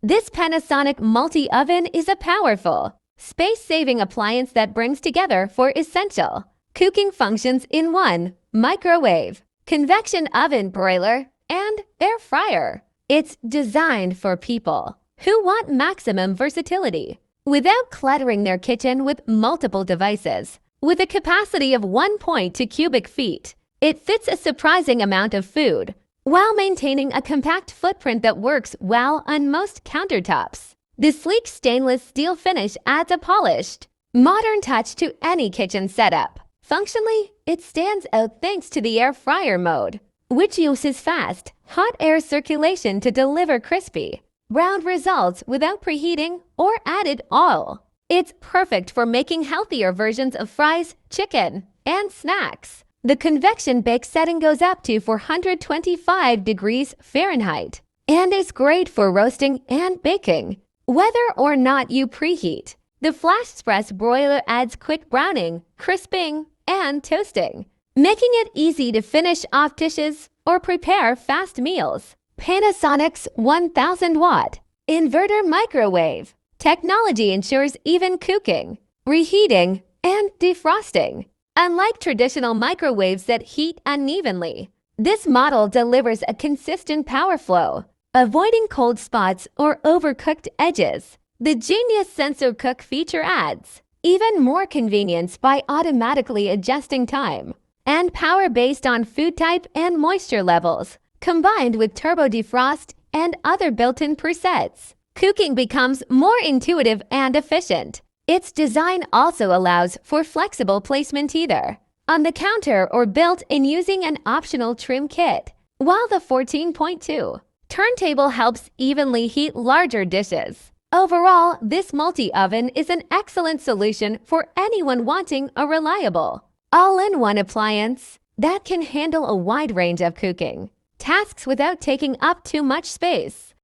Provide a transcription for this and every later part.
This Panasonic multi-oven is a powerful, space-saving appliance that brings together four essential cooking functions in one: microwave, convection oven, broiler, and air fryer. It's designed for people who want maximum versatility without cluttering their kitchen with multiple devices. With a capacity of 1.2 cubic feet, it fits a surprising amount of food while maintaining a compact footprint that works well on most countertops. The sleek stainless steel finish adds a polished, modern touch to any kitchen setup. Functionally, it stands out thanks to the air fryer mode, which uses fast, hot air circulation to deliver crispy, browned results without preheating or added oil. It's perfect for making healthier versions of fries, chicken, and snacks. The convection bake setting goes up to 425 degrees Fahrenheit and is great for roasting and baking, whether or not you preheat. The flash press broiler adds quick browning, crisping, and toasting, making it easy to finish off dishes or prepare fast meals. Panasonic's 1000-watt inverter microwave technology ensures even cooking, reheating, and defrosting. Unlike traditional microwaves that heat unevenly, this model delivers a consistent power flow, avoiding cold spots or overcooked edges. The Genius Sensor Cook feature adds even more convenience by automatically adjusting time and power based on food type and moisture levels, combined with turbo defrost and other built-in presets. Cooking becomes more intuitive and efficient. Its design also allows for flexible placement either on the counter or built in using an optional trim kit, while the 14.2 turntable helps evenly heat larger dishes. Overall, this multi-oven is an excellent solution for anyone wanting a reliable, all-in-one appliance that can handle a wide range of cooking tasks without taking up too much space.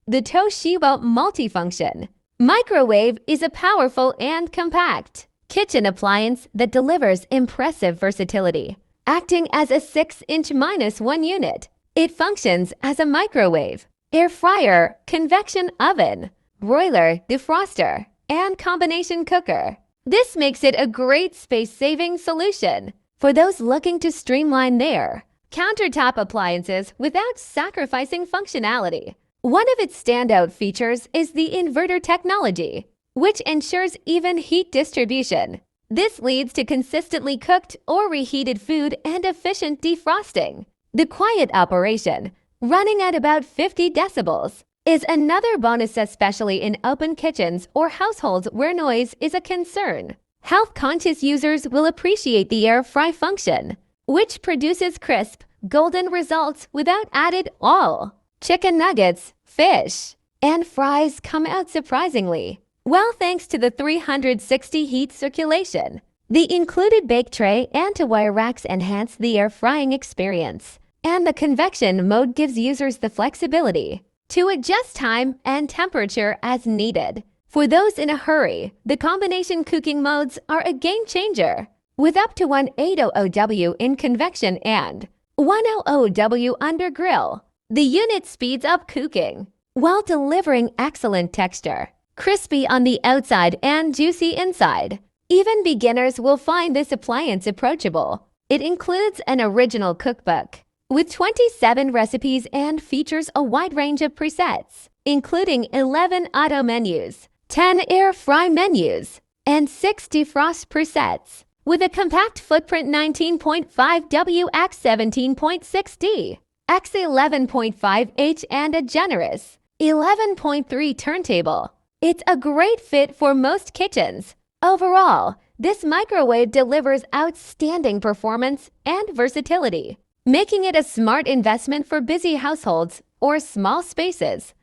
The Toshiba multifunction microwave is a powerful and compact kitchen appliance that delivers impressive versatility. Acting as a 6-inch -1 unit, it functions as a microwave, air fryer, convection oven, broiler, defroster, and combination cooker. This makes it a great space-saving solution for those looking to streamline their countertop appliances without sacrificing functionality. One of its standout features is the inverter technology, which ensures even heat distribution. This leads to consistently cooked or reheated food and efficient defrosting. The quiet operation, running at about 50 decibels, is another bonus, especially in open kitchens or households where noise is a concern. Health-conscious users will appreciate the air fry function, which produces crisp, golden results without added oil. Chicken nuggets, fish, and fries come out surprisingly well thanks to the 360 heat circulation. The included bake tray and wire racks enhance the air frying experience, and the convection mode gives users the flexibility to adjust time and temperature as needed. For those in a hurry, the combination cooking modes are a game changer. With up to 1800W in convection and 100W under grill, the unit speeds up cooking while delivering excellent texture, crispy on the outside and juicy inside. Even beginners will find this appliance approachable. It includes an original cookbook with 27 recipes and features a wide range of presets, including 11 auto menus, 10 air fry menus, and 6 defrost presets. With a compact footprint 19.5W x 17.6D, x 11.5H, and a generous 11.3 turntable, it's a great fit for most kitchens. Overall, this microwave delivers outstanding performance and versatility, making it a smart investment for busy households or small spaces.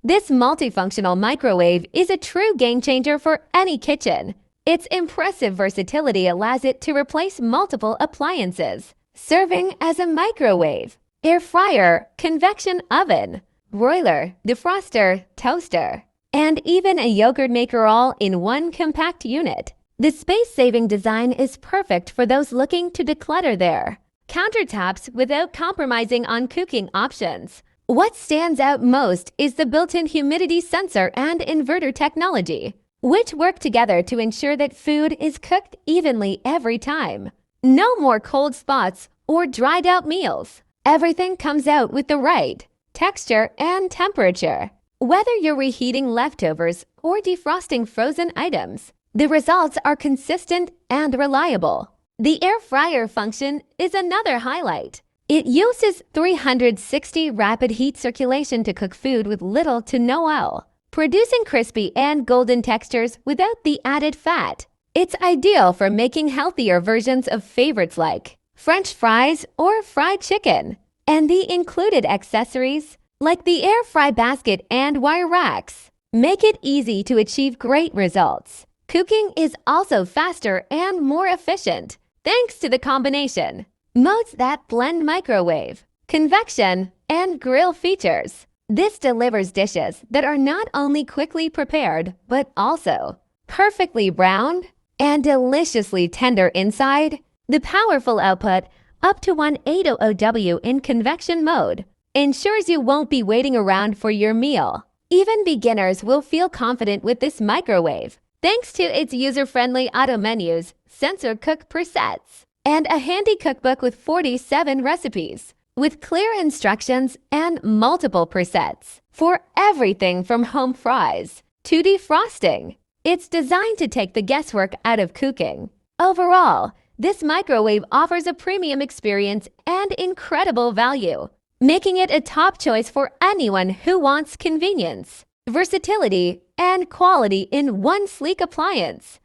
This multifunctional microwave is a true game changer for any kitchen. Its impressive versatility allows it to replace multiple appliances, serving as a microwave, air fryer, convection oven, broiler, defroster, toaster, and even a yogurt maker all in one compact unit. The space-saving design is perfect for those looking to declutter their countertops without compromising on cooking options. What stands out most is the built-in humidity sensor and inverter technology, which work together to ensure that food is cooked evenly every time. No more cold spots or dried out meals. Everything comes out with the right texture and temperature. Whether you're reheating leftovers or defrosting frozen items, the results are consistent and reliable. The air fryer function is another highlight. It uses 360 rapid heat circulation to cook food with little to no oil, producing crispy and golden textures without the added fat. It's ideal for making healthier versions of favorites like French fries or fried chicken. And the included accessories, like the air fry basket and wire racks, make it easy to achieve great results. Cooking is also faster and more efficient, thanks to the combination modes that blend microwave, convection, and grill features. This delivers dishes that are not only quickly prepared, but also perfectly browned and deliciously tender inside. The powerful output, up to 1800W in convection mode, ensures you won't be waiting around for your meal. Even beginners will feel confident with this microwave, thanks to its user-friendly auto menus, sensor cook presets, and a handy cookbook with 47 recipes, with clear instructions and multiple presets for everything from home fries to defrosting. It's designed to take the guesswork out of cooking. Overall, this microwave offers a premium experience and incredible value, making it a top choice for anyone who wants convenience, versatility, and quality in one sleek appliance.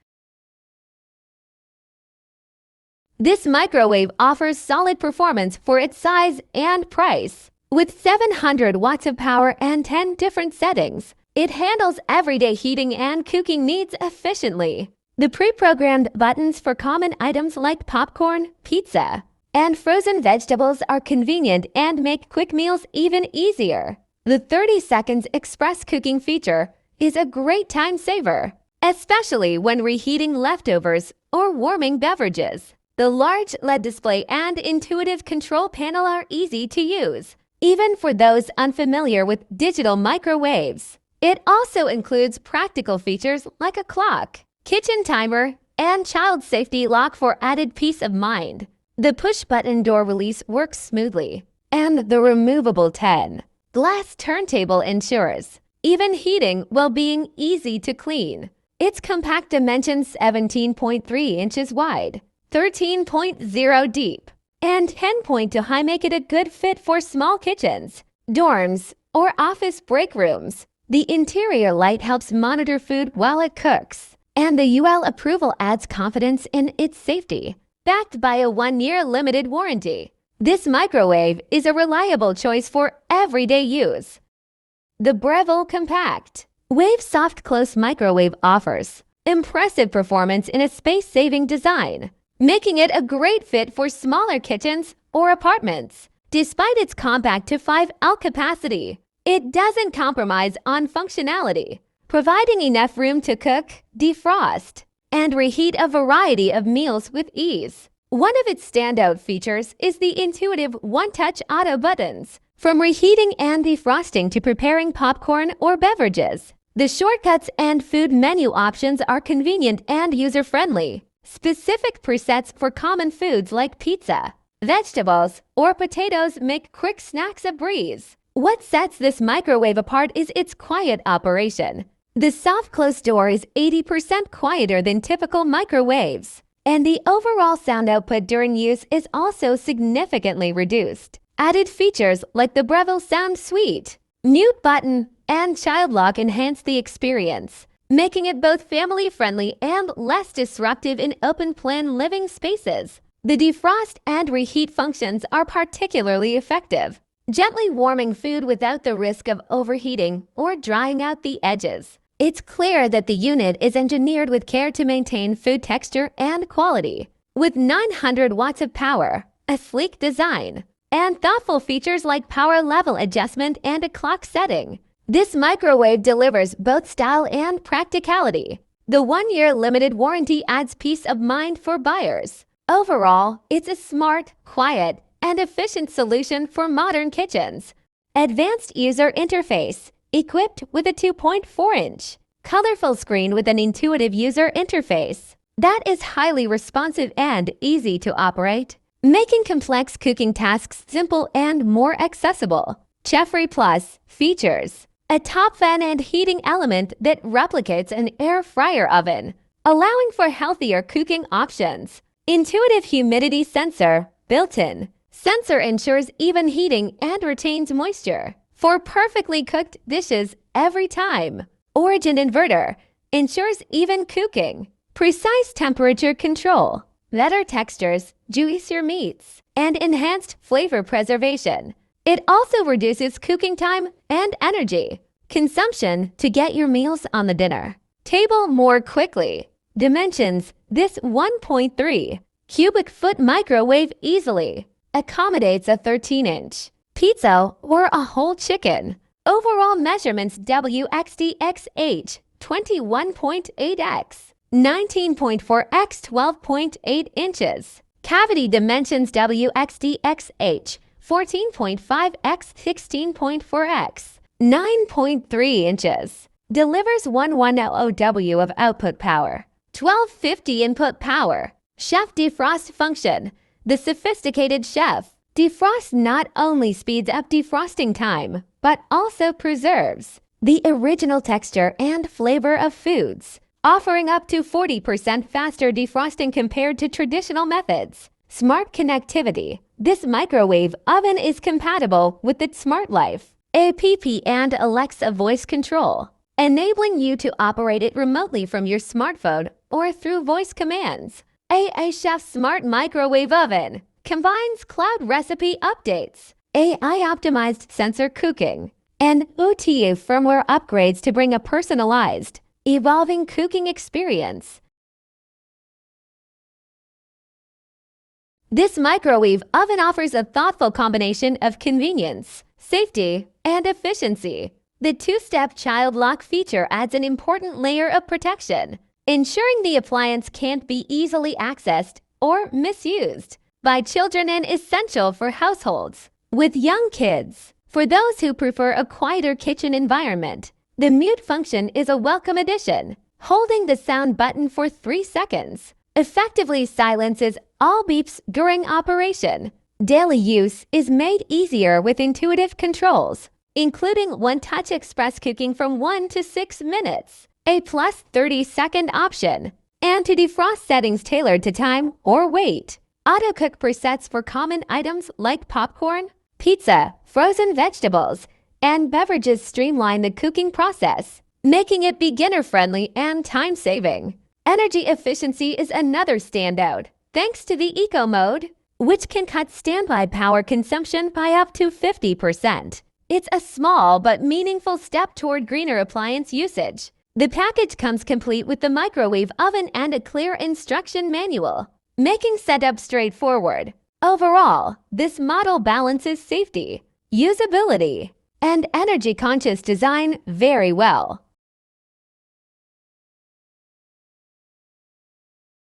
This microwave offers solid performance for its size and price. With 700 watts of power and 10 different settings, it handles everyday heating and cooking needs efficiently. The pre-programmed buttons for common items like popcorn, pizza, and frozen vegetables are convenient and make quick meals even easier. The 30 seconds express cooking feature is a great time saver, especially when reheating leftovers or warming beverages. The large LED display and intuitive control panel are easy to use, even for those unfamiliar with digital microwaves. It also includes practical features like a clock, kitchen timer, and child safety lock for added peace of mind. The push-button door release works smoothly, and the removable 10 glass turntable ensures even heating while being easy to clean. Its compact dimensions 17.3 inches wide, 13.0 deep, and 10.2 high make it a good fit for small kitchens, dorms, or office break rooms. The interior light helps monitor food while it cooks, and the UL approval adds confidence in its safety, backed by a 1-year limited warranty. This microwave is a reliable choice for everyday use. The Breville Compact Wave Soft Close Microwave offers impressive performance in a space-saving design, making it a great fit for smaller kitchens or apartments. Despite its compact to 5L capacity, it doesn't compromise on functionality, providing enough room to cook, defrost, and reheat a variety of meals with ease. One of its standout features is the intuitive one-touch auto buttons. From reheating and defrosting to preparing popcorn or beverages, the shortcuts and food menu options are convenient and user-friendly. Specific presets for common foods like pizza, vegetables, or potatoes make quick snacks a breeze. What sets this microwave apart is its quiet operation. The soft close door is 80% quieter than typical microwaves, and the overall sound output during use is also significantly reduced. Added features like the Breville Sound Suite, mute button, and child lock enhance the experience, making it both family-friendly and less disruptive in open-plan living spaces. The defrost and reheat functions are particularly effective, gently warming food without the risk of overheating or drying out the edges. It's clear that the unit is engineered with care to maintain food texture and quality. With 900 watts of power, a sleek design, and thoughtful features like power level adjustment and a clock setting, this microwave delivers both style and practicality. The 1-year limited warranty adds peace of mind for buyers. Overall, it's a smart, quiet, and efficient solution for modern kitchens. Advanced user interface, equipped with a 2.4-inch, colorful screen with an intuitive user interface that is highly responsive and easy to operate, making complex cooking tasks simple and more accessible. Chefry Plus features a top fan and heating element that replicates an air fryer oven, allowing for healthier cooking options. Intuitive humidity sensor built-in. Sensor ensures even heating and retains moisture for perfectly cooked dishes every time. Origin inverter ensures even cooking. Precise temperature control. Better textures, juicier meats, and enhanced flavor preservation. It also reduces cooking time and energy consumption to get your meals on the dinner table more quickly. Dimensions: this 1.3 cubic foot microwave easily accommodates a 13-inch pizza or a whole chicken. Overall measurements: WXDXH 21.8x 19.4x 12.8 inches. Cavity dimensions: WXDXH 14.5x 16.4x 9.3 inches. Delivers 1100 W of output power, 1250 input power. Chef defrost function. The sophisticated chef defrost not only speeds up defrosting time, but also preserves the original texture and flavor of foods, offering up to 40% faster defrosting compared to traditional methods. Smart connectivity. This microwave oven is compatible with its Smart Life app and Alexa voice control, enabling you to operate it remotely from your smartphone or through voice commands. A Chef Smart Microwave Oven combines cloud recipe updates, AI-optimized sensor cooking, and OTA firmware upgrades to bring a personalized, evolving cooking experience. This microwave oven offers a thoughtful combination of convenience, safety, and efficiency. The two-step child lock feature adds an important layer of protection, ensuring the appliance can't be easily accessed or misused by children and essential for households with young kids. For those who prefer a quieter kitchen environment, the mute function is a welcome addition. Holding the sound button for 3 seconds effectively silences all beeps during operation. Daily use is made easier with intuitive controls, including one-touch express cooking from 1 to 6 minutes, a plus 30-second option, and to defrost settings tailored to time or weight. Auto-cook presets for common items like popcorn, pizza, frozen vegetables, and beverages streamline the cooking process, making it beginner-friendly and time-saving. Energy efficiency is another standout, thanks to the Eco Mode, which can cut standby power consumption by up to 50%. It's a small but meaningful step toward greener appliance usage. The package comes complete with the microwave oven and a clear instruction manual, making setup straightforward. Overall, this model balances safety, usability, and energy-conscious design very well.